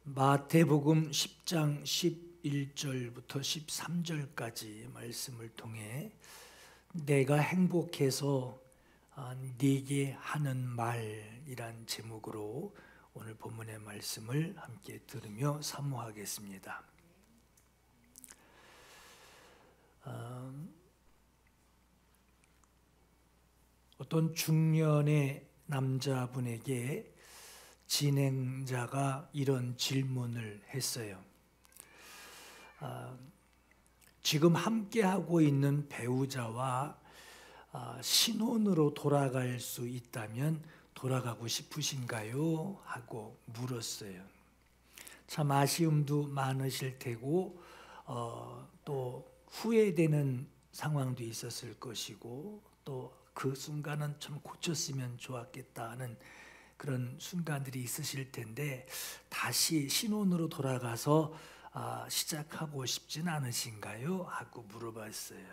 마태복음 10장 11절부터 13절까지 말씀을 통해 내가 행복해서 네게 하는 말이란 제목으로 오늘 본문의 말씀을 함께 들으며 사모하겠습니다. 어떤 중년의 남자분에게 진행자가 이런 질문을 했어요. 지금 함께하고 있는 배우자와 신혼으로 돌아갈 수 있다면 돌아가고 싶으신가요? 하고 물었어요. 참 아쉬움도 많으실 테고 또 후회되는 상황도 있었을 것이고 또 그 순간은 참 고쳤으면 좋았겠다 하는 그런 순간들이 있으실 텐데 다시 신혼으로 돌아가서 시작하고 싶진 않으신가요? 하고 물어봤어요.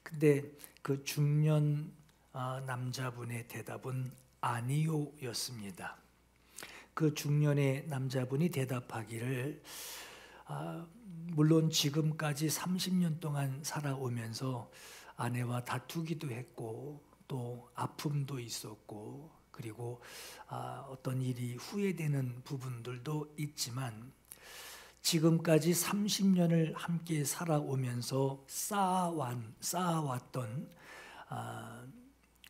근데 그 중년 남자분의 대답은 아니요 였습니다. 그 중년의 남자분이 대답하기를 물론 지금까지 30년 동안 살아오면서 아내와 다투기도 했고 또 아픔도 있었고 그리고 어떤 일이 후회되는 부분들도 있지만 지금까지 30년을 함께 살아오면서 쌓아왔던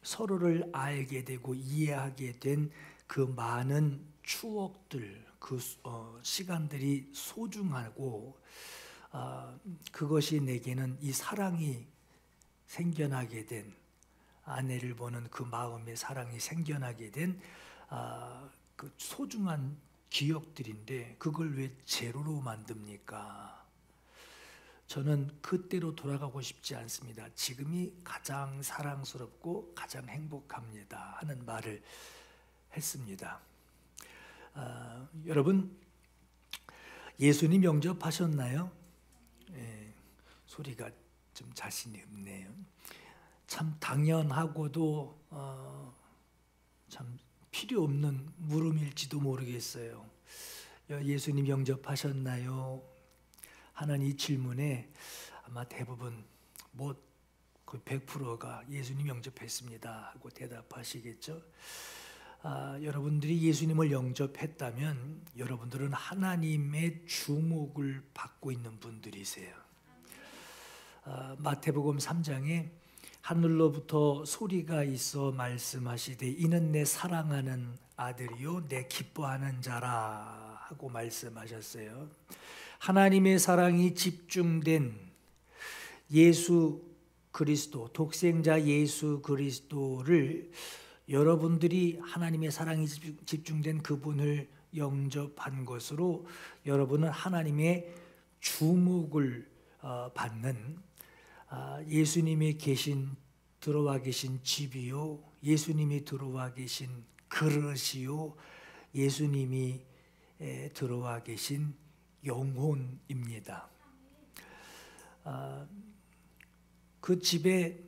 서로를 알게 되고 이해하게 된 그 많은 추억들, 그 시간들이 소중하고 그것이 내게는 이 사랑이 생겨나게 된 아내를 보는 그 마음의 사랑이 생겨나게 된 그 소중한 기억들인데 그걸 왜 제로로 만듭니까? 저는 그때로 돌아가고 싶지 않습니다. 지금이 가장 사랑스럽고 가장 행복합니다 하는 말을 했습니다. 여러분 예수님 영접하셨나요? 소리가 좀 자신이 없네요. 참 당연하고도 참 필요 없는 물음일지도 모르겠어요. 예수님 영접하셨나요? 하는 이 질문에 아마 대부분 거의 100%가 예수님 영접했습니다 하고 대답하시겠죠. 여러분들이 예수님을 영접했다면 여러분들은 하나님의 주목을 받고 있는 분들이세요. 마태복음 3장에 하늘로부터 소리가 있어 말씀하시되 이는 내 사랑하는 아들이요 내 기뻐하는 자라 하고 말씀하셨어요. 하나님의 사랑이 집중된 예수 그리스도, 독생자 예수 그리스도를 여러분들이 하나님의 사랑이 집중된 그분을 영접한 것으로 여러분은 하나님의 주목을 받는 예수님이 들어와 계신 집이요 예수님이 들어와 계신 그릇이요 예수님이 들어와 계신 영혼입니다. 그 집에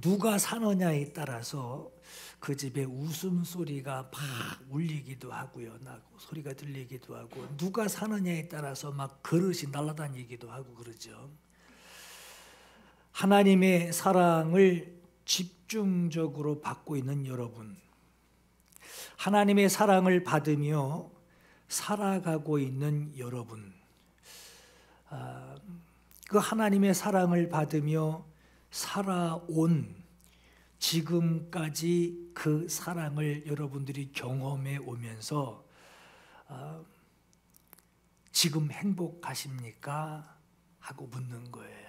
누가 사느냐에 따라서 그 집에 웃음소리가 막 울리기도 하고요. 소리가 들리기도 하고 누가 사느냐에 따라서 막 그릇이 날아다니기도 하고 그러죠. 하나님의 사랑을 집중적으로 받고 있는 여러분, 하나님의 사랑을 받으며 살아가고 있는 여러분, 그 하나님의 사랑을 받으며 살아온 지금까지 그 사랑을 여러분들이 경험해 오면서 지금 행복하십니까? 하고 묻는 거예요.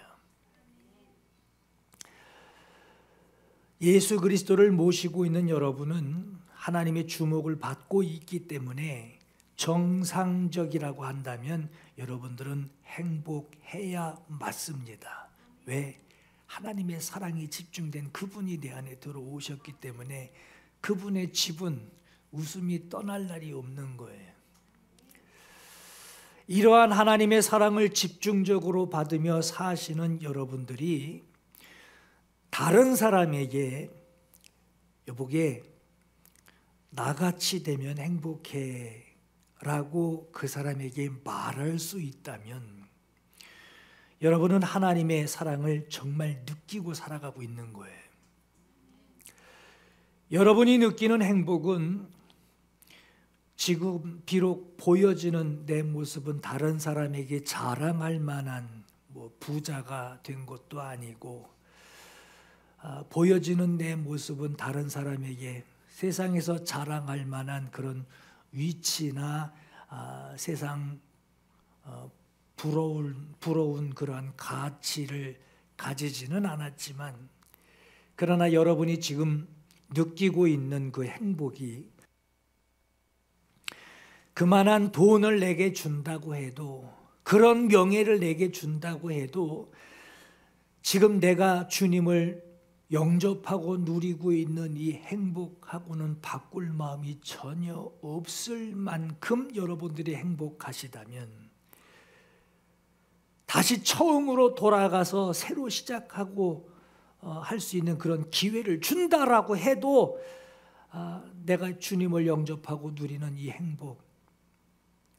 예수 그리스도를 모시고 있는 여러분은 하나님의 주목을 받고 있기 때문에 정상적이라고 한다면 여러분들은 행복해야 맞습니다. 왜? 하나님의 사랑이 집중된 그분이 내 안에 들어오셨기 때문에 그분의 집은 웃음이 떠날 날이 없는 거예요. 이러한 하나님의 사랑을 집중적으로 받으며 사시는 여러분들이 다른 사람에게 여보게 나같이 되면 행복해 라고 그 사람에게 말할 수 있다면 여러분은 하나님의 사랑을 정말 느끼고 살아가고 있는 거예요. 여러분이 느끼는 행복은 지금 비록 보여지는 내 모습은 다른 사람에게 자랑할 만한 부자가 된 것도 아니고, 보여지는 내 모습은 다른 사람에게 세상에서 자랑할 만한 그런 위치나 세상 부러운 그러한 가치를 가지지는 않았지만, 그러나 여러분이 지금 느끼고 있는 그 행복이 그만한 돈을 내게 준다고 해도, 그런 명예를 내게 준다고 해도 지금 내가 주님을 영접하고 누리고 있는 이 행복하고는 바꿀 마음이 전혀 없을 만큼 여러분들이 행복하시다면, 다시 처음으로 돌아가서 새로 시작하고 할 수 있는 그런 기회를 준다라고 해도 내가 주님을 영접하고 누리는 이 행복,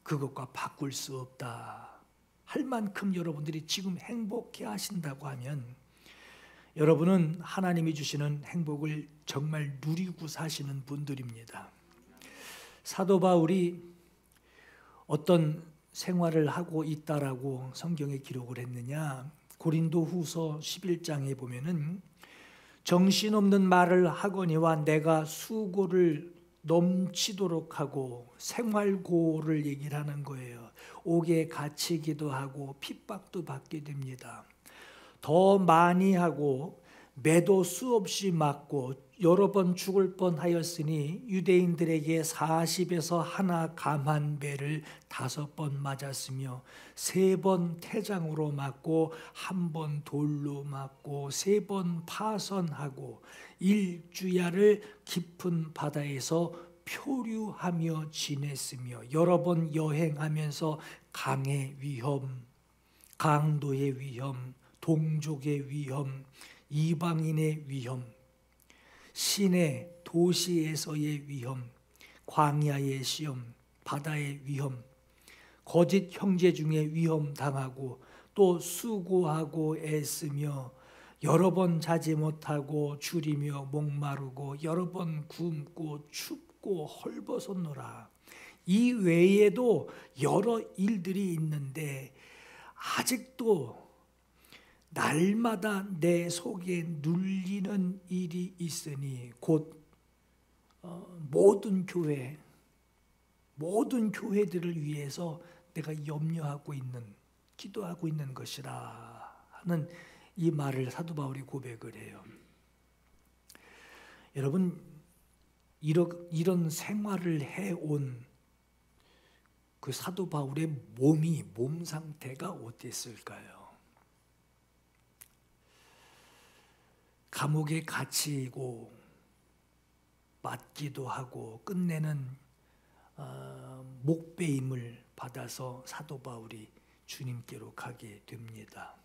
그것과 바꿀 수 없다 할 만큼 여러분들이 지금 행복해 하신다고 하면 여러분은 하나님이 주시는 행복을 정말 누리고 사시는 분들입니다. 사도 바울이 어떤 생활을 하고 있다라고 성경에 기록을 했느냐? 고린도 후서 11장에 보면은 정신없는 말을 하거니와 내가 수고를 넘치도록 하고 생활고를 얘기를 하는 거예요. 옥에 갇히기도 하고 핍박도 받게 됩니다. 더 많이 하고 매도 수없이 맞고 여러 번 죽을 뻔하였으니 유대인들에게 40에서 하나 감한 배를 5번 맞았으며 3번 태장으로 맞고 1번 돌로 맞고 3번 파선하고 일주야를 깊은 바다에서 표류하며 지냈으며 여러 번 여행하면서 강의 위험, 강도의 위험, 동족의 위험, 이방인의 위험, 시내 도시에서의 위험, 광야의 시험, 바다의 위험, 거짓 형제 중에 위험 당하고 또 수고하고 애쓰며 여러 번 자지 못하고 줄이며 목마르고 여러 번 굶고 춥고 헐벗었노라. 이 외에도 여러 일들이 있는데 아직도 날마다 내 속에 눌리는 일이 있으니 곧 모든 교회들을 위해서 내가 염려하고 있는, 기도하고 있는 것이라 하는 이 말을 사도 바울이 고백을 해요. 여러분, 이런 생활을 해온 그 사도 바울의 몸 상태가 어땠을까요? 감옥에 갇히고 맞기도 하고 끝내는 목배임을 받아서 사도 바울이 주님께로 가게 됩니다.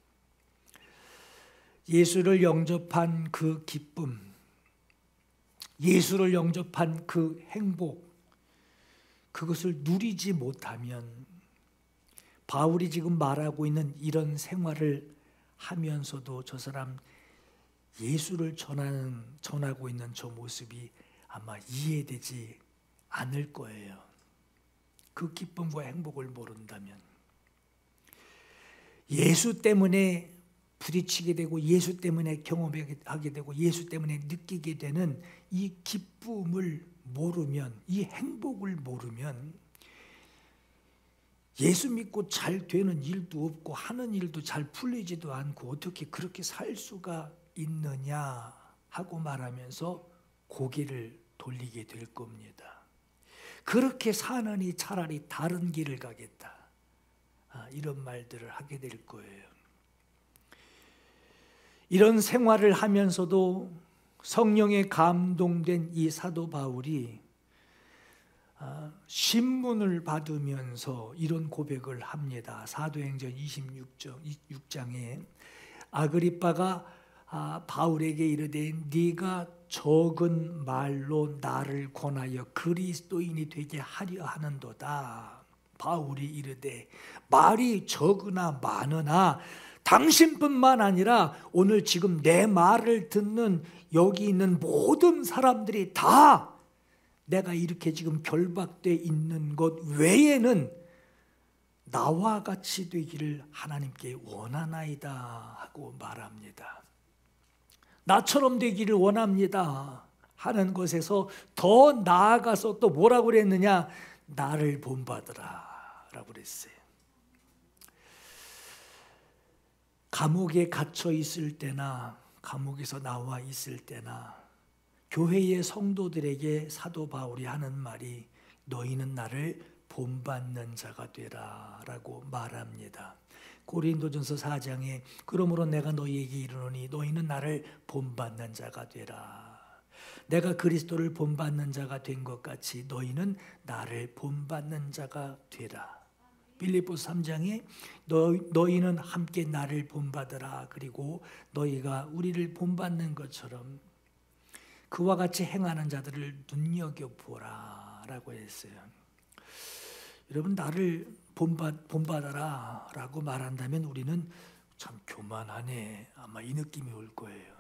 예수를 영접한 그 기쁨, 예수를 영접한 그 행복, 그것을 누리지 못하면 바울이 지금 말하고 있는 이런 생활을 하면서도 저 사람 예수를 전하고 있는 저 모습이 아마 이해되지 않을 거예요. 그 기쁨과 행복을 모른다면. 예수 때문에 부딪히게 되고 예수 때문에 경험하게 되고 예수 때문에 느끼게 되는 이 기쁨을 모르면, 이 행복을 모르면 예수 믿고 잘 되는 일도 없고 하는 일도 잘 풀리지도 않고 어떻게 그렇게 살 수가 있느냐 하고 말하면서 고개를 돌리게 될 겁니다. 그렇게 사느니 차라리 다른 길을 가겠다, 이런 말들을 하게 될 거예요. 이런 생활을 하면서도 성령에 감동된 이 사도 바울이 신문을 받으면서 이런 고백을 합니다. 사도행전 26장에 아그리빠가 바울에게 이르되 네가 적은 말로 나를 권하여 그리스도인이 되게 하려 하는도다. 바울이 이르되 말이 적으나 많으나 당신뿐만 아니라 오늘 지금 내 말을 듣는 여기 있는 모든 사람들이 다 내가 이렇게 지금 결박되어 있는 것 외에는 나와 같이 되기를 하나님께 원하나이다 하고 말합니다. 나처럼 되기를 원합니다 하는 것에서 더 나아가서 또 뭐라고 그랬느냐? 나를 본받으라 라고 그랬어요. 감옥에 갇혀 있을 때나 감옥에서 나와 있을 때나 교회의 성도들에게 사도 바울이 하는 말이 너희는 나를 본받는 자가 되라 라고 말합니다. 고린도전서 4장에 그러므로 내가 너희에게 이르노니 너희는 나를 본받는 자가 되라. 내가 그리스도를 본받는 자가 된 것 같이 너희는 나를 본받는 자가 되라. 빌립보서 3장에 너희는 함께 나를 본받으라. 그리고 너희가 우리를 본받는 것처럼 그와 같이 행하는 자들을 눈여겨보라 라고 했어요. 여러분, 나를 본받아라 라고 말한다면 우리는 참 교만하네 아마 이 느낌이 올 거예요.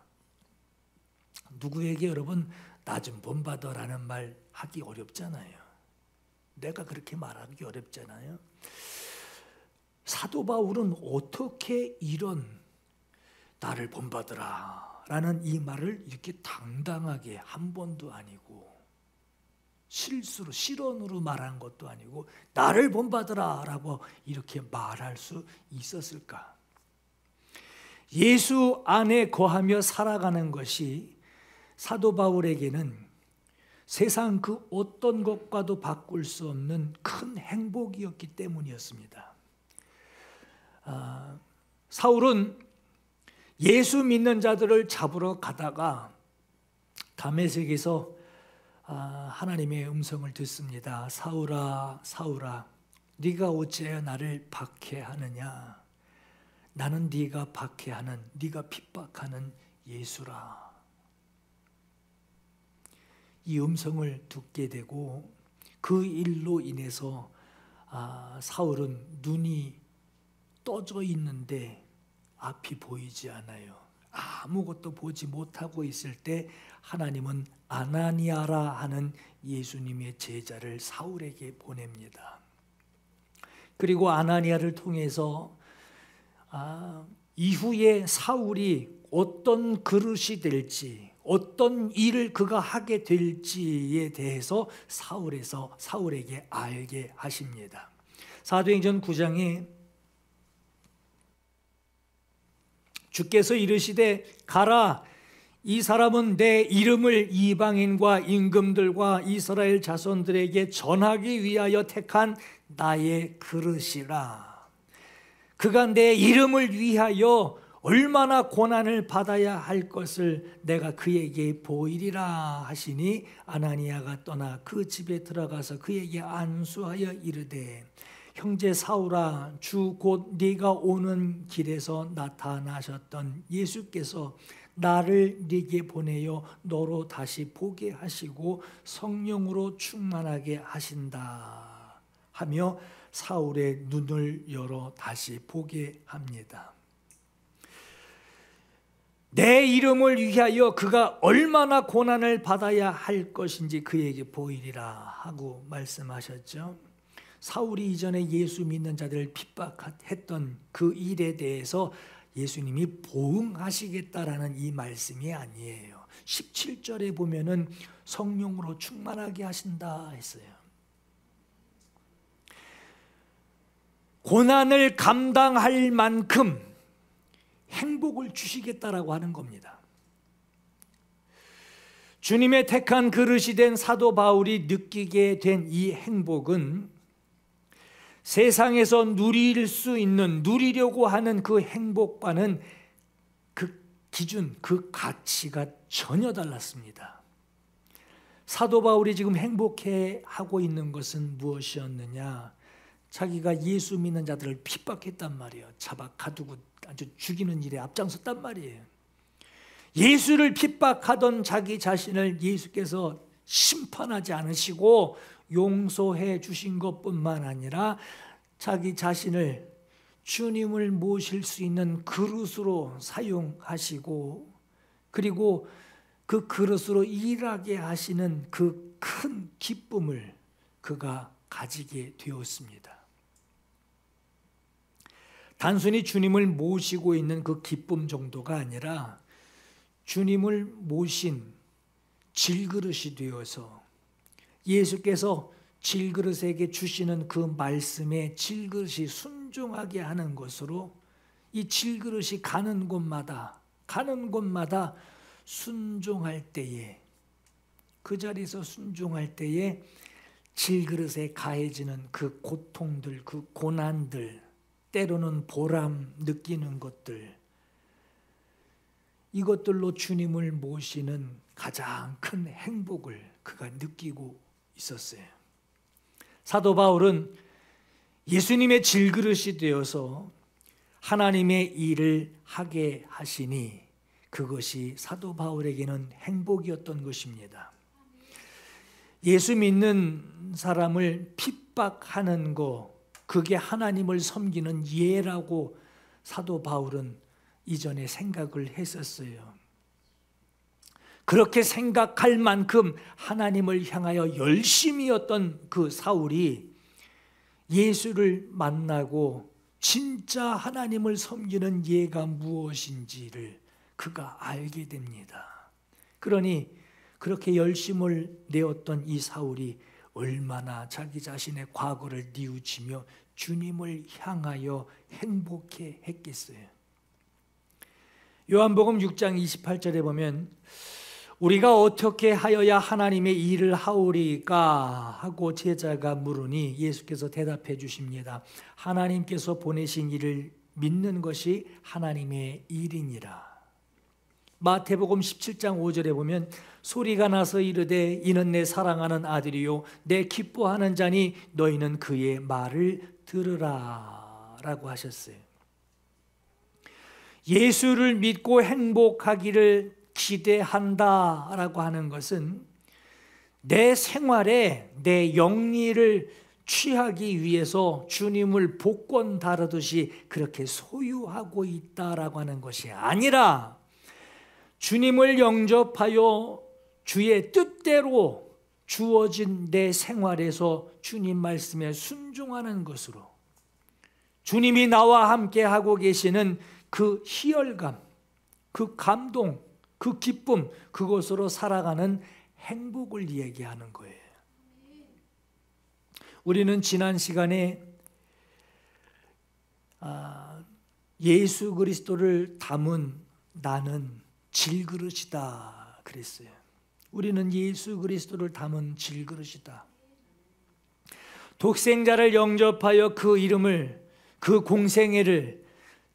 누구에게 여러분 나 좀 본받아라는 말 하기 어렵잖아요. 내가 그렇게 말하기 어렵잖아요. 사도 바울은 어떻게 이런 나를 본받으라 라는 이 말을 이렇게 당당하게 한 번도 아니고 실수로 실언으로 말한 것도 아니고 나를 본받으라 라고 이렇게 말할 수 있었을까? 예수 안에 거하며 살아가는 것이 사도 바울에게는 세상 그 어떤 것과도 바꿀 수 없는 큰 행복이었기 때문이었습니다. 사울은 예수 믿는 자들을 잡으러 가다가 다메섹에서 하나님의 음성을 듣습니다. 사울아 사울아 네가 어찌하여 나를 박해하느냐? 나는 네가 박해하는 네가 핍박하는 예수라. 이 음성을 듣게 되고 그 일로 인해서 사울은 눈이 떠져 있는데 앞이 보이지 않아요. 아무것도 보지 못하고 있을 때 하나님은 아나니아라 하는 예수님의 제자를 사울에게 보냅니다. 그리고 아나니아를 통해서 이후에 사울이 어떤 그릇이 될지 어떤 일을 그가 하게 될지에 대해서 사울에게 알게 하십니다. 사도행전 9장에 주께서 이르시되 가라 이 사람은 내 이름을 이방인과 임금들과 이스라엘 자손들에게 전하기 위하여 택한 나의 그릇이라. 그가 내 이름을 위하여 얼마나 고난을 받아야 할 것을 내가 그에게 보이리라 하시니 아나니아가 떠나 그 집에 들어가서 그에게 안수하여 이르되 형제 사울아 주 곧 네가 오는 길에서 나타나셨던 예수께서 나를 네게 보내어 너로 다시 보게 하시고 성령으로 충만하게 하신다 하며 사울의 눈을 열어 다시 보게 합니다. 내 이름을 위하여 그가 얼마나 고난을 받아야 할 것인지 그에게 보이리라 하고 말씀하셨죠. 사울이 이전에 예수 믿는 자들을 핍박했던 그 일에 대해서 예수님이 보응하시겠다라는 이 말씀이 아니에요. 17절에 보면은 성령으로 충만하게 하신다 했어요. 고난을 감당할 만큼 행복을 주시겠다라고 하는 겁니다. 주님의 택한 그릇이 된 사도 바울이 느끼게 된 이 행복은 세상에서 누리려고 하는 그 행복과는 그 기준, 그 가치가 전혀 달랐습니다. 사도 바울이 지금 행복해하고 있는 것은 무엇이었느냐? 자기가 예수 믿는 자들을 핍박했단 말이에요. 잡아 가두고 아주 죽이는 일에 앞장섰단 말이에요. 예수를 핍박하던 자기 자신을 예수께서 심판하지 않으시고 용서해 주신 것뿐만 아니라 자기 자신을 주님을 모실 수 있는 그릇으로 사용하시고, 그리고 그 그릇으로 일하게 하시는 그 큰 기쁨을 그가 가지게 되었습니다. 단순히 주님을 모시고 있는 그 기쁨 정도가 아니라 주님을 모신 질그릇이 되어서 예수께서 질그릇에게 주시는 그 말씀에 질그릇이 순종하게 하는 것으로 이 질그릇이 가는 곳마다 순종할 때에, 그 자리에서 순종할 때에 질그릇에 가해지는 그 고통들, 그 고난들, 때로는 보람 느끼는 것들, 이것들로 주님을 모시는 가장 큰 행복을 그가 느끼고 있었어요. 사도 바울은 예수님의 질그릇이 되어서 하나님의 일을 하게 하시니 그것이 사도 바울에게는 행복이었던 것입니다. 예수 믿는 사람을 핍박하는 거, 그게 하나님을 섬기는 예라고 사도 바울은 이전에 생각을 했었어요. 그렇게 생각할 만큼 하나님을 향하여 열심이었던 그 사울이 예수를 만나고 진짜 하나님을 섬기는 예가 무엇인지를 그가 알게 됩니다. 그러니 그렇게 열심을 내었던 이 사울이 얼마나 자기 자신의 과거를 뉘우치며 주님을 향하여 행복해 했겠어요. 요한복음 6장 28절에 보면 우리가 어떻게 하여야 하나님의 일을 하오리까 하고 제자가 물으니 예수께서 대답해 주십니다. 하나님께서 보내신 일을 믿는 것이 하나님의 일이니라. 마태복음 17장 5절에 보면 소리가 나서 이르되 이는 내 사랑하는 아들이요 내 기뻐하는 자니 너희는 그의 말을 들으라 라고 하셨어요. 예수를 믿고 행복하기를 기대한다라고 하는 것은 내 생활에 내 영리를 취하기 위해서 주님을 복권 다루듯이 그렇게 소유하고 있다라고 하는 것이 아니라 주님을 영접하여 주의 뜻대로 주어진 내 생활에서 주님 말씀에 순종하는 것으로 주님이 나와 함께 하고 계시는 그 희열감, 그 감동, 그 기쁨, 그것으로 살아가는 행복을 얘기하는 거예요. 우리는 지난 시간에 예수 그리스도를 담은 나는 질그릇이다 그랬어요. 우리는 예수 그리스도를 담은 질그릇이다. 독생자를 영접하여 그 이름을, 그 공생애를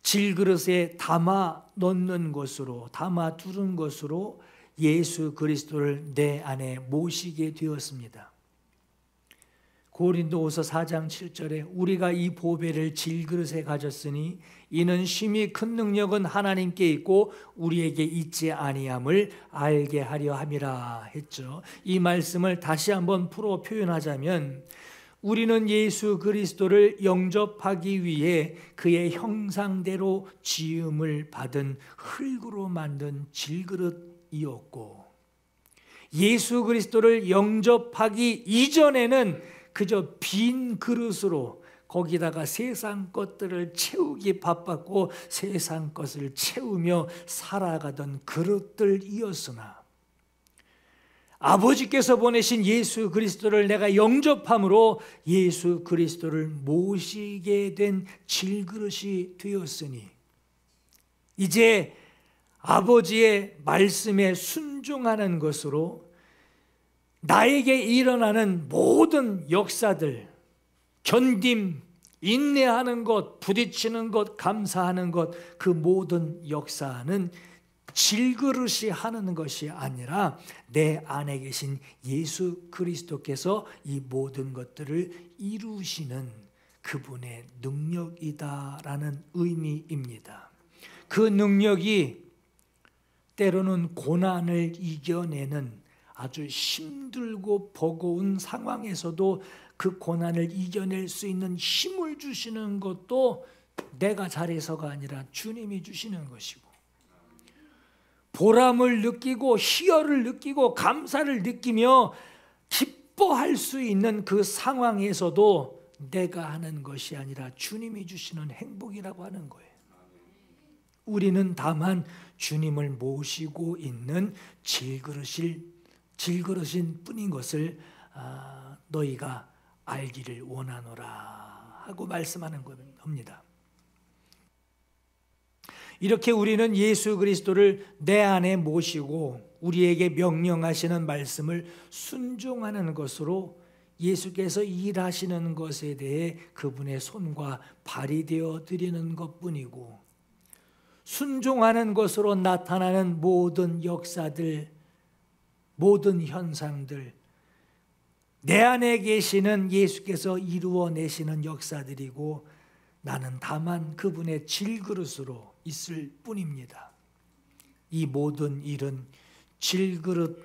질그릇에 담아 넣는 것으로, 담아 두는 것으로 예수 그리스도를 내 안에 모시게 되었습니다. 고린도후서 4장 7절에 우리가 이 보배를 질그릇에 가졌으니 이는 심히 큰 능력은 하나님께 있고 우리에게 있지 아니함을 알게 하려 함이라 했죠. 이 말씀을 다시 한번 풀어 표현하자면 우리는 예수 그리스도를 영접하기 위해 그의 형상대로 지음을 받은 흙으로 만든 질그릇이었고, 예수 그리스도를 영접하기 이전에는 그저 빈 그릇으로 거기다가 세상 것들을 채우기 바빴고 세상 것을 채우며 살아가던 그릇들이었으나 아버지께서 보내신 예수 그리스도를 내가 영접함으로 예수 그리스도를 모시게 된 질그릇이 되었으니 이제 아버지의 말씀에 순종하는 것으로 나에게 일어나는 모든 역사들, 견딤, 인내하는 것, 부딪히는 것, 감사하는 것, 그 모든 역사는 질그릇이 하는 것이 아니라 내 안에 계신 예수 그리스도께서 이 모든 것들을 이루시는 그분의 능력이다라는 의미입니다. 그 능력이 때로는 고난을 이겨내는 아주 힘들고 버거운 상황에서도 그 고난을 이겨낼 수 있는 힘을 주시는 것도 내가 잘해서가 아니라 주님이 주시는 것이고, 보람을 느끼고 희열을 느끼고 감사를 느끼며 기뻐할 수 있는 그 상황에서도 내가 하는 것이 아니라 주님이 주시는 행복이라고 하는 거예요. 우리는 다만 주님을 모시고 있는 질그릇인 뿐인 것을 너희가 알기를 원하노라 하고 말씀하는 겁니다. 이렇게 우리는 예수 그리스도를 내 안에 모시고 우리에게 명령하시는 말씀을 순종하는 것으로 예수께서 일하시는 것에 대해 그분의 손과 발이 되어 드리는 것뿐이고, 순종하는 것으로 나타나는 모든 역사들, 모든 현상들, 내 안에 계시는 예수께서 이루어내시는 역사들이고, 나는 다만 그분의 질그릇으로 있을 뿐입니다. 이 모든 일은 질그릇된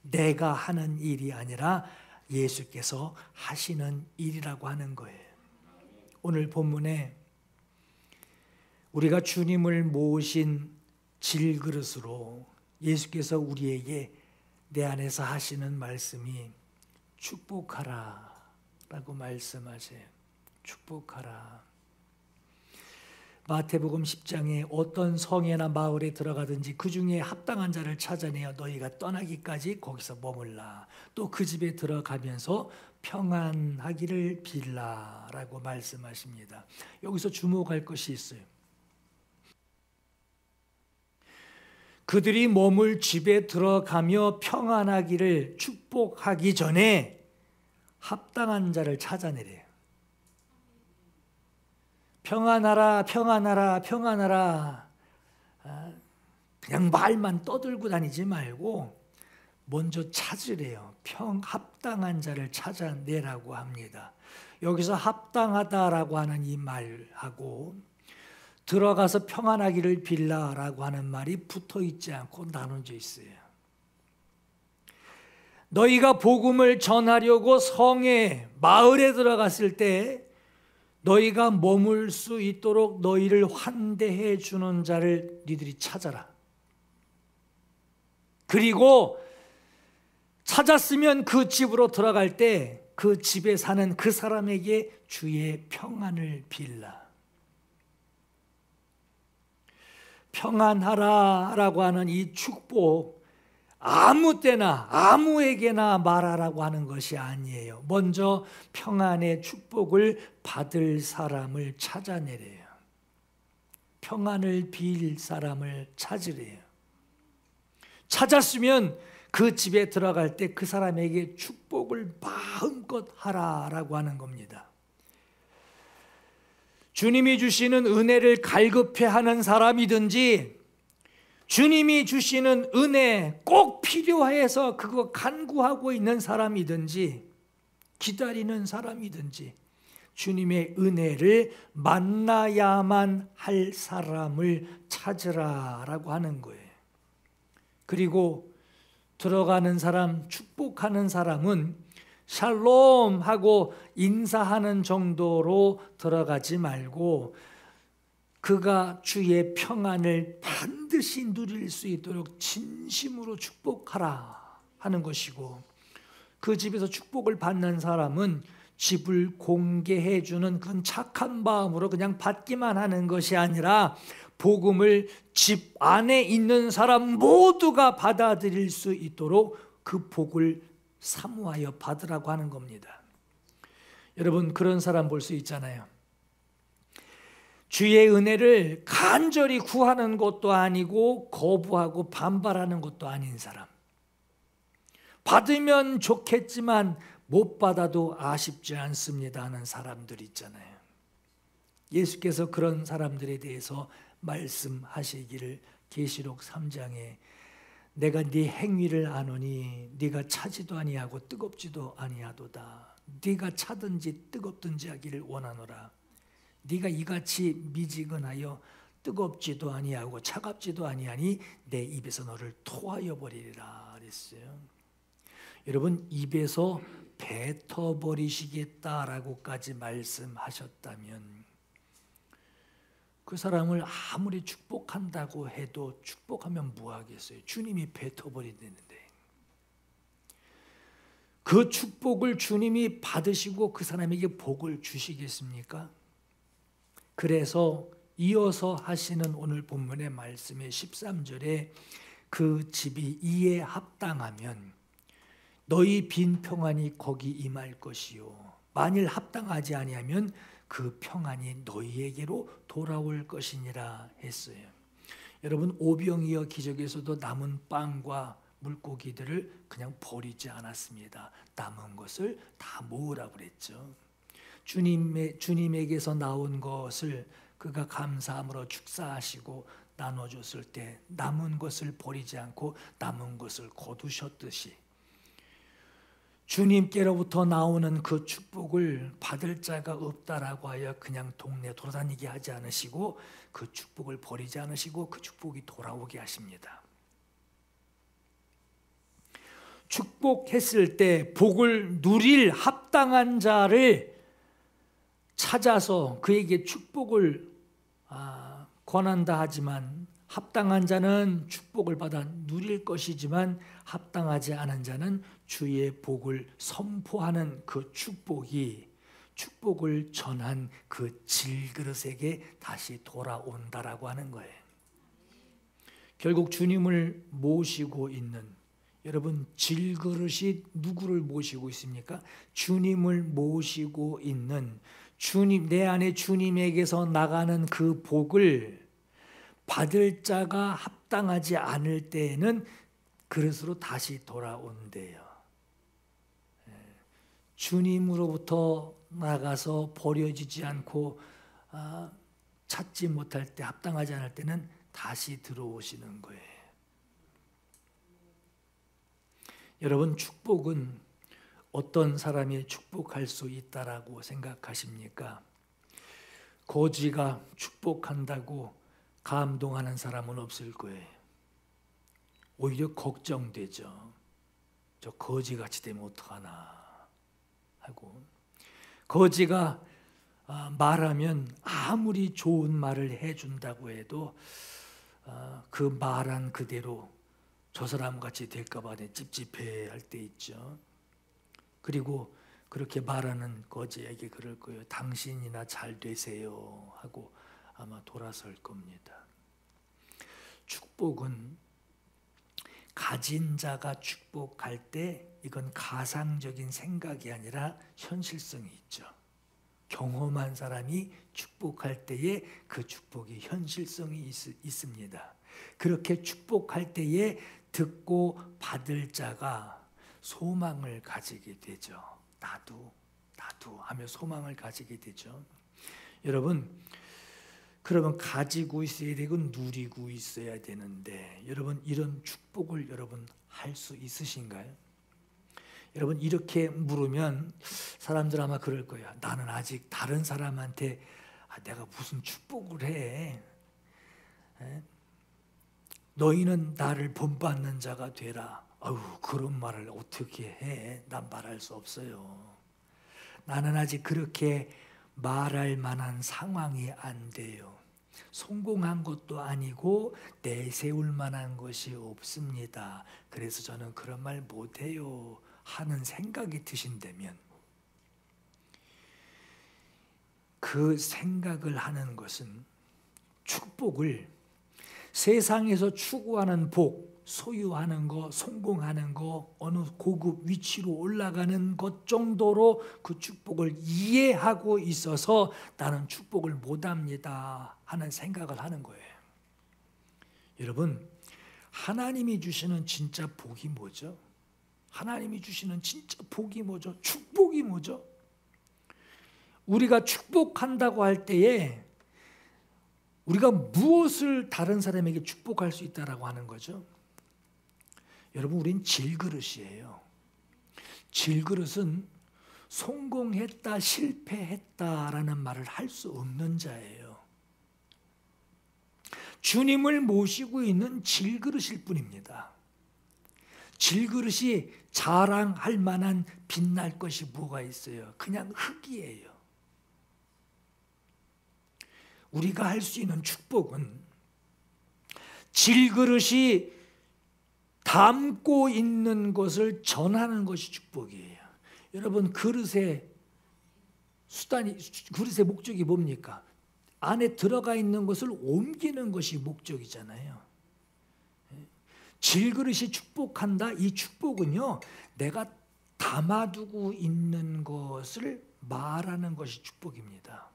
내가 하는 일이 아니라 예수께서 하시는 일이라고 하는 거예요. 오늘 본문에 우리가 주님을 모신 질그릇으로 예수께서 우리에게 내 안에서 하시는 말씀이 축복하라 라고 말씀하세요. 축복하라. 마태복음 10장에 어떤 성에나 마을에 들어가든지 그 중에 합당한 자를 찾아내어 너희가 떠나기까지 거기서 머물라. 또 그 집에 들어가면서 평안하기를 빌라라고 말씀하십니다. 여기서 주목할 것이 있어요. 그들이 머물 집에 들어가며 평안하기를 축복하기 전에 합당한 자를 찾아내래요. 평안하라, 평안하라, 평안하라. 그냥 말만 떠들고 다니지 말고 먼저 찾으래요. 합당한 자를 찾아내라고 합니다. 여기서 합당하다라고 하는 이 말하고 들어가서 평안하기를 빌라라고 하는 말이 붙어 있지 않고 나눠져 있어요. 너희가 복음을 전하려고 성에, 마을에 들어갔을 때 너희가 머물 수 있도록 너희를 환대해 주는 자를 니들이 찾아라. 그리고 찾았으면 그 집으로 들어갈 때 그 집에 사는 그 사람에게 주의 평안을 빌라. 평안하라라고 하는 이 축복, 아무 때나 아무에게나 말하라고 하는 것이 아니에요. 먼저 평안의 축복을 받을 사람을 찾아내래요. 평안을 빌 사람을 찾으래요. 찾았으면 그 집에 들어갈 때 그 사람에게 축복을 마음껏 하라라고 하는 겁니다. 주님이 주시는 은혜를 갈급해하는 사람이든지, 주님이 주시는 은혜 꼭 필요해서 그거 간구하고 있는 사람이든지, 기다리는 사람이든지, 주님의 은혜를 만나야만 할 사람을 찾으라라고 하는 거예요. 그리고 들어가는 사람, 축복하는 사람은 샬롬 하고 인사하는 정도로 들어가지 말고 그가 주의 평안을 반드시 누릴 수 있도록 진심으로 축복하라 하는 것이고, 그 집에서 축복을 받는 사람은 집을 공개해 주는 그 착한 마음으로 그냥 받기만 하는 것이 아니라 복음을 집 안에 있는 사람 모두가 받아들일 수 있도록 그 복을 사모하여 받으라고 하는 겁니다. 여러분, 그런 사람 볼 수 있잖아요. 주의 은혜를 간절히 구하는 것도 아니고 거부하고 반발하는 것도 아닌 사람, 받으면 좋겠지만 못 받아도 아쉽지 않습니다 하는 사람들 있잖아요. 예수께서 그런 사람들에 대해서 말씀하시기를 계시록 3장에 내가 네 행위를 아노니 네가 차지도 아니하고 뜨겁지도 아니하도다. 네가 차든지 뜨겁든지 하기를 원하노라. 네가 이같이 미지근하여 뜨겁지도 아니하고 차갑지도 아니하니 내 입에서 너를 토하여 버리리라 그랬어요. 여러분, 입에서 뱉어 버리시겠다라고까지 말씀하셨다면 그 사람을 아무리 축복한다고 해도 축복하면 뭐하겠어요? 주님이 뱉어 버리는데 그 축복을 주님이 받으시고 그 사람에게 복을 주시겠습니까? 그래서 이어서 하시는 오늘 본문의 말씀의 13절에 그 집이 이에 합당하면 너희 빈 평안이 거기 임할 것이요 만일 합당하지 아니하면 그 평안이 너희에게로 돌아올 것이니라 했어요. 여러분, 오병이어 기적에서도 남은 빵과 물고기들을 그냥 버리지 않았습니다. 남은 것을 다 모으라고 그랬죠. 주님에게서 나온 것을 그가 감사함으로 축사하시고 나눠줬을 때 남은 것을 버리지 않고 남은 것을 거두셨듯이 주님께로부터 나오는 그 축복을 받을 자가 없다라고 하여 그냥 동네 돌아다니게 하지 않으시고 그 축복을 버리지 않으시고 그 축복이 돌아오게 하십니다. 축복했을 때 복을 누릴 합당한 자를 찾아서 그에게 축복을 권한다 하지만 합당한 자는 축복을 받아 누릴 것이지만 합당하지 않은 자는 주의 복을 선포하는 그 축복을 전한 그 질그릇에게 다시 돌아온다라고 하는 거예요. 결국 주님을 모시고 있는 여러분, 질그릇이 누구를 모시고 있습니까? 주님을 모시고 있는 주님, 내 안에 주님에게서 나가는 그 복을 받을 자가 합당하지 않을 때에는 그릇으로 다시 돌아온대요. 주님으로부터 나가서 버려지지 않고 찾지 못할 때, 합당하지 않을 때는 다시 들어오시는 거예요. 여러분, 축복은 어떤 사람이 축복할 수 있다라고 생각하십니까? 거지가 축복한다고 감동하는 사람은 없을 거예요. 오히려 걱정되죠. 저 거지같이 되면 어떡하나 하고, 거지가 말하면 아무리 좋은 말을 해준다고 해도 그 말한 그대로 저 사람같이 될까 봐 찝찝해 할 때 있죠. 그리고 그렇게 말하는 거지에게 그럴 거예요. 당신이나 잘 되세요 하고 아마 돌아설 겁니다. 축복은 가진 자가 축복할 때 이건 가상적인 생각이 아니라 현실성이 있죠. 경험한 사람이 축복할 때에 그 축복이 현실성이 있습니다. 그렇게 축복할 때에 듣고 받을 자가 소망을 가지게 되죠. 나도 하며 소망을 가지게 되죠. 여러분, 그러면 가지고 있어야 되고 누리고 있어야 되는데 여러분, 이런 축복을 여러분 할 수 있으신가요? 여러분, 이렇게 물으면 사람들 아마 그럴 거예요. 나는 아직 다른 사람한테 내가 무슨 축복을 해. 너희는 나를 본받는 자가 되라. 아유, 그런 말을 어떻게 해? 난 말할 수 없어요. 나는 아직 그렇게 말할 만한 상황이 안 돼요. 성공한 것도 아니고 내세울 만한 것이 없습니다. 그래서 저는 그런 말 못해요 하는 생각이 드신다면 그 생각을 하는 것은 축복을 세상에서 추구하는 복, 소유하는 거, 성공하는 거, 어느 고급 위치로 올라가는 것 정도로 그 축복을 이해하고 있어서 나는 축복을 못합니다 하는 생각을 하는 거예요. 여러분, 하나님이 주시는 진짜 복이 뭐죠? 하나님이 주시는 진짜 복이 뭐죠? 축복이 뭐죠? 우리가 축복한다고 할 때에 우리가 무엇을 다른 사람에게 축복할 수 있다라고 하는 거죠? 여러분, 우린 질그릇이에요. 질그릇은 성공했다, 실패했다라는 말을 할 수 없는 자예요. 주님을 모시고 있는 질그릇일 뿐입니다. 질그릇이 자랑할 만한 빛날 것이 뭐가 있어요? 그냥 흙이에요. 우리가 할 수 있는 축복은 질그릇이 담고 있는 것을 전하는 것이 축복이에요. 여러분, 그릇의 목적이 뭡니까? 안에 들어가 있는 것을 옮기는 것이 목적이잖아요. 질그릇이 축복한다. 이 축복은요, 내가 담아두고 있는 것을 말하는 것이 축복입니다.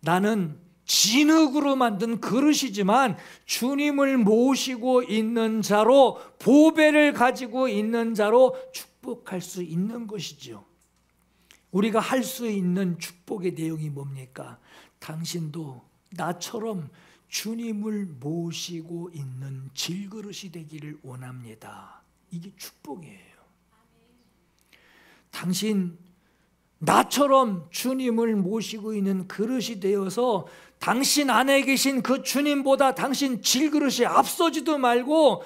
나는 진흙으로 만든 그릇이지만 주님을 모시고 있는 자로, 보배를 가지고 있는 자로 축복할 수 있는 것이죠. 우리가 할 수 있는 축복의 내용이 뭡니까? 당신도 나처럼 주님을 모시고 있는 질그릇이 되기를 원합니다. 이게 축복이에요. 당신 나처럼 주님을 모시고 있는 그릇이 되어서 당신 안에 계신 그 주님보다 당신 질그릇이 앞서지도 말고,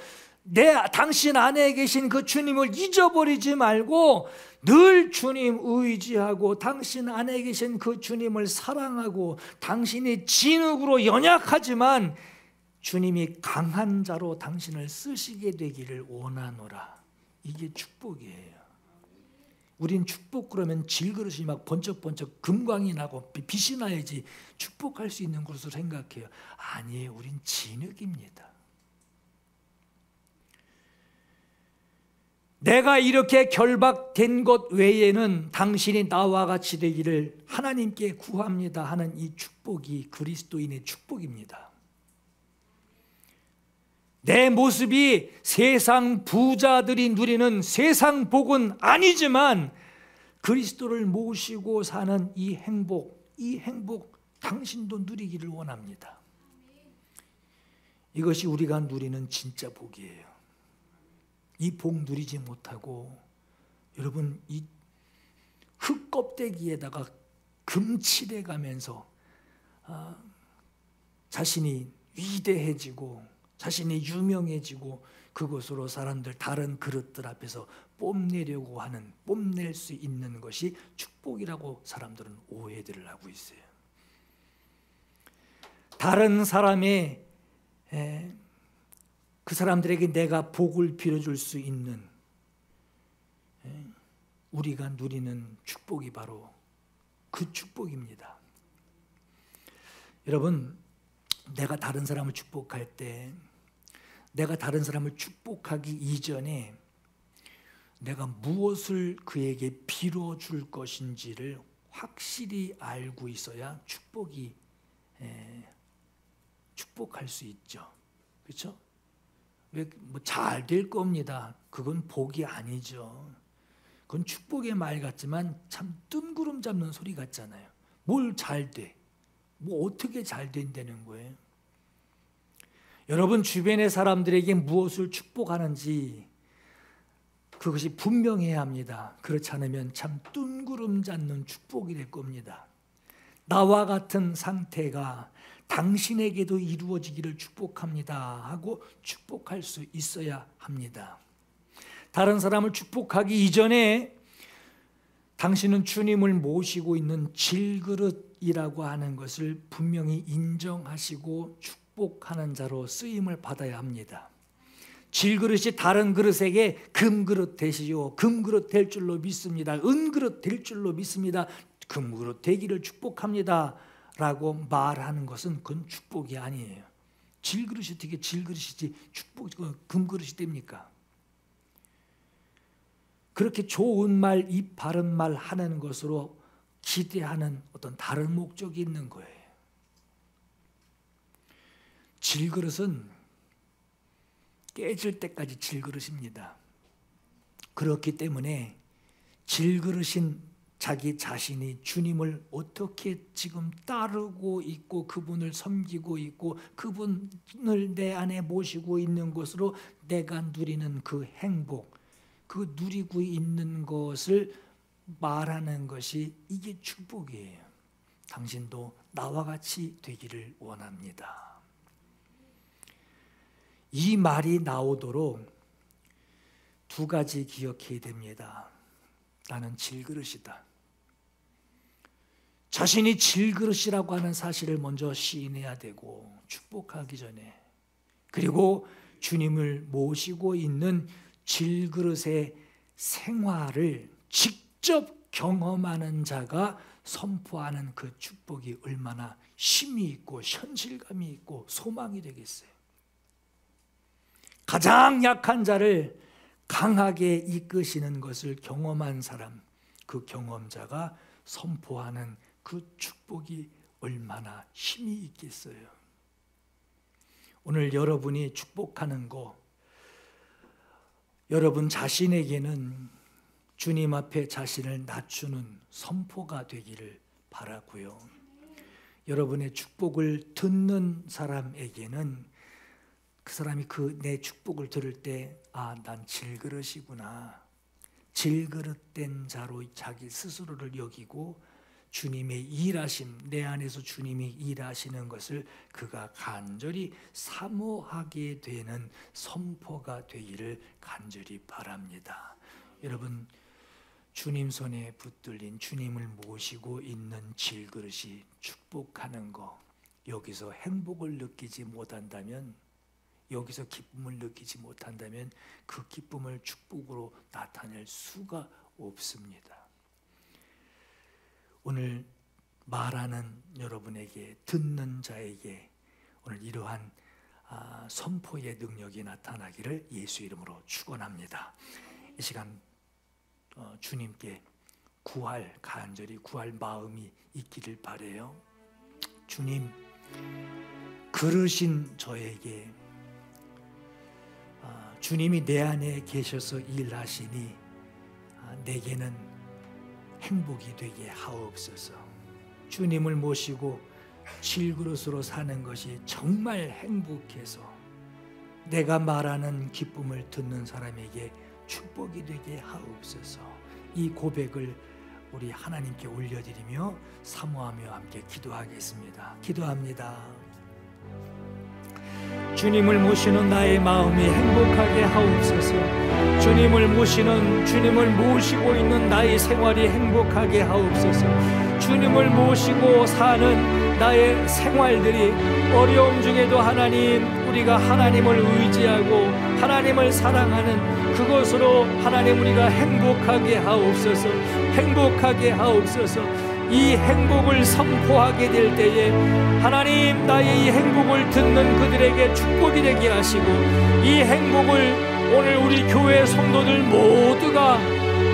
당신 안에 계신 그 주님을 잊어버리지 말고 늘 주님 의지하고 당신 안에 계신 그 주님을 사랑하고, 당신이 진흙으로 연약하지만 주님이 강한 자로 당신을 쓰시게 되기를 원하노라. 이게 축복이에요. 우린 축복 그러면 질그릇이 막 번쩍번쩍 금광이 나고 빛이 나야지 축복할 수 있는 것으로 생각해요. 아니에요. 우린 진흙입니다. 내가 이렇게 결박된 것 외에는 당신이 나와 같이 되기를 하나님께 구합니다 하는 이 축복이 그리스도인의 축복입니다. 내 모습이 세상 부자들이 누리는 세상 복은 아니지만 그리스도를 모시고 사는 이 행복 당신도 누리기를 원합니다. 이것이 우리가 누리는 진짜 복이에요. 이 복 누리지 못하고 여러분, 이 흙 껍데기에다가 금칠해 가면서 자신이 위대해지고 자신이 유명해지고 그것으로 사람들, 다른 그릇들 앞에서 뽐낼 수 있는 것이 축복이라고 사람들은 오해들을 하고 있어요. 다른 사람의 그 사람들에게 내가 복을 빌어줄 수 있는 우리가 누리는 축복이 바로 그 축복입니다. 여러분, 내가 다른 사람을 축복할 때, 내가 다른 사람을 축복하기 이전에 내가 무엇을 그에게 빌어줄 것인지를 확실히 알고 있어야 축복할 수 있죠. 그렇죠? 잘 될 겁니다. 그건 복이 아니죠. 그건 축복의 말 같지만 참 뜬구름 잡는 소리 같잖아요. 뭘 잘 돼? 어떻게 잘 된다는 거예요? 여러분 주변의 사람들에게 무엇을 축복하는지 그것이 분명해야 합니다. 그렇지 않으면 참 뜬구름 잡는 축복이 될 겁니다. 나와 같은 상태가 당신에게도 이루어지기를 축복합니다 하고 축복할 수 있어야 합니다. 다른 사람을 축복하기 이전에 당신은 주님을 모시고 있는 질그릇이라고 하는 것을 분명히 인정하시고 축복하는 자로 쓰임을 받아야 합니다. 질그릇이 다른 그릇에게 금그릇 되시오, 금그릇 될 줄로 믿습니다, 은그릇 될 줄로 믿습니다, 금그릇 되기를 축복합니다 라고 말하는 것은 그건 축복이 아니에요. 질그릇이 어떻게 질그릇이지 금그릇이 됩니까? 그렇게 좋은 말, 입 바른 말 하는 것으로 기대하는 어떤 다른 목적이 있는 거예요. 질그릇은 깨질 때까지 질그릇입니다. 그렇기 때문에 질그릇인 자기 자신이 주님을 어떻게 지금 따르고 있고 그분을 섬기고 있고 그분을 내 안에 모시고 있는 것으로 내가 누리는 그 행복, 그 누리고 있는 것을 말하는 것이 이게 축복이에요. 당신도 나와 같이 되기를 원합니다. 이 말이 나오도록 두 가지 기억해야 됩니다. 나는 질그릇이다. 자신이 질그릇이라고 하는 사실을 먼저 시인해야 되고, 축복하기 전에, 그리고 주님을 모시고 있는 질그릇의 생활을 직접 경험하는 자가 선포하는 그 축복이 얼마나 힘이 있고 현실감이 있고 소망이 되겠어요. 가장 약한 자를 강하게 이끄시는 것을 경험한 사람, 그 경험자가 선포하는 그 축복이 얼마나 힘이 있겠어요. 오늘 여러분이 축복하는 거, 여러분 자신에게는 주님 앞에 자신을 낮추는 선포가 되기를 바라고요. 여러분의 축복을 듣는 사람에게는 그 사람이 내 축복을 들을 때, 난 질그릇이구나, 질그릇된 자로 자기 스스로를 여기고 주님의 일하심, 내 안에서 주님이 일하시는 것을 그가 간절히 사모하게 되는 선포가 되기를 간절히 바랍니다. 여러분, 주님 손에 붙들린 주님을 모시고 있는 질그릇이 축복하는 거, 여기서 행복을 느끼지 못한다면, 여기서 기쁨을 느끼지 못한다면 그 기쁨을 축복으로 나타낼 수가 없습니다. 오늘 말하는 여러분에게, 듣는 자에게 오늘 이러한 선포의 능력이 나타나기를 예수 이름으로 축원합니다. 이 시간 주님께 간절히 구할 마음이 있기를 바라요. 주님, 그러신 저에게 주님이 내 안에 계셔서 일하시니 내게는 행복이 되게 하옵소서. 주님을 모시고 질그릇으로 사는 것이 정말 행복해서 내가 말하는 기쁨을 듣는 사람에게 축복이 되게 하옵소서. 이 고백을 우리 하나님께 올려드리며 사모하며 함께 기도하겠습니다. 기도합니다. 주님을 모시는 나의 마음이 행복하게 하옵소서. 주님을 모시고 있는 나의 생활이 행복하게 하옵소서. 주님을 모시고 사는 나의 생활들이 어려움 중에도 하나님, 우리가 하나님을 의지하고 하나님을 사랑하는 그것으로 하나님 우리가 행복하게 하옵소서. 행복하게 하옵소서. 이 행복을 선포하게 될 때에 하나님, 나의 이 행복을 듣는 그들에게 축복이 되게 하시고, 이 행복을 오늘 우리 교회 성도들 모두가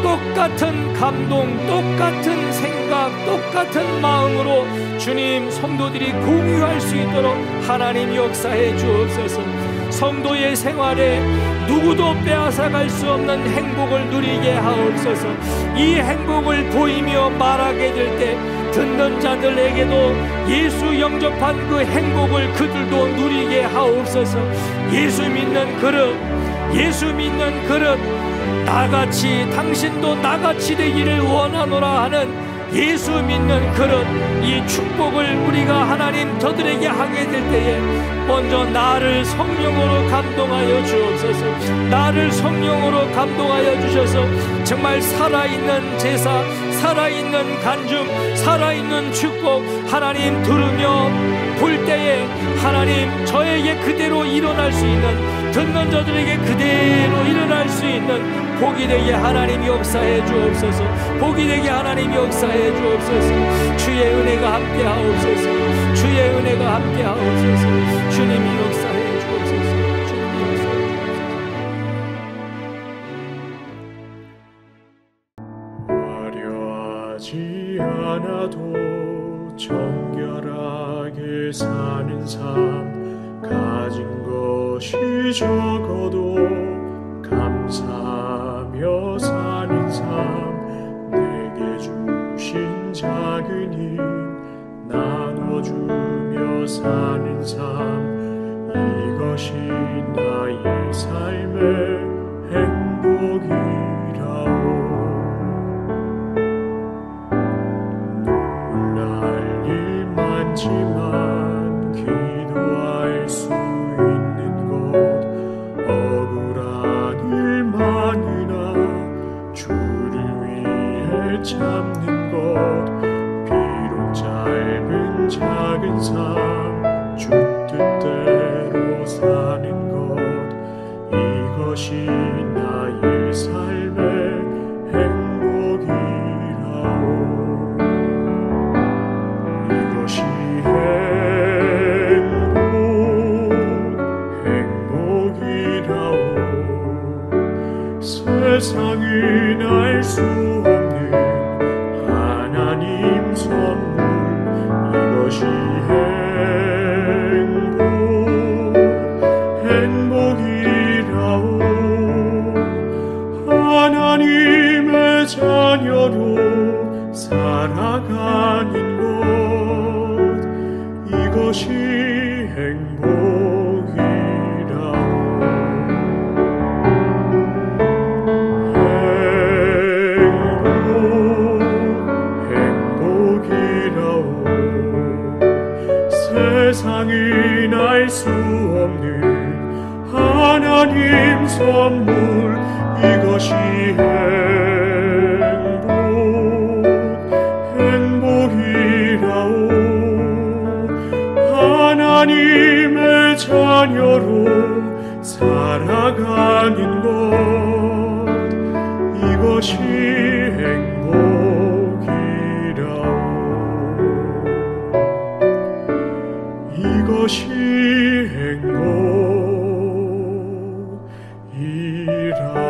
똑같은 감동, 똑같은 생각, 똑같은 마음으로 주님 성도들이 공유할 수 있도록 하나님 역사해 주옵소서. 성도의 생활에 누구도 빼앗아갈 수 없는 행복을 누리게 하옵소서. 이 행복을 보이며 말하게 될 때 듣는 자들에게도 예수 영접한 그 행복을 그들도 누리게 하옵소서. 예수 믿는 그릇, 나같이 당신도 나같이 되기를 원하노라 하는 예수 믿는 그릇, 이 축복을 우리가 하나님 저들에게 하게 될 때에 먼저 나를 성령으로 감동하여 주옵소서. 나를 성령으로 감동하여 주셔서 정말 살아있는 제사, 살아있는 간증, 살아있는 축복 하나님 들으며 볼 때에 하나님 저에게 그대로 일어날 수 있는, 듣는 저들에게 그대로 일어날 수 있는 복이 되게 하나님 역사해 주옵소서. 복이 되게 하나님 역사해 주옵소서. 주의 은혜가 함께 하옵소서. 주의 은혜가 함께 하옵소서. 주님이 역사해 주옵소서. 주님이 역사해 주옵소서. 화려하지 않아도 정결하게 사는 삶, 가진 것이 적어도 감사하며 사는 삶, 내게 주신 작은 힘 나눠주며 사는 삶, 이것이 나의 삶의 행복이라오. 눈물 삶, 주 뜻대로 사는 것, 이것이 나의 삶의 행복이라오. 이것이 행복이라오. 세상은 알 수 없는 하나님 선물, 이것이 행복이라오. 하나님의 자녀로 살아가는 것, 이것이 행복이라오. 세상은 알 수 없는 하나님 선물, 이것이 행복이라오. 하나님의 자녀로 살아가는 것, 이것이 행복이라오. 이것이 행복이라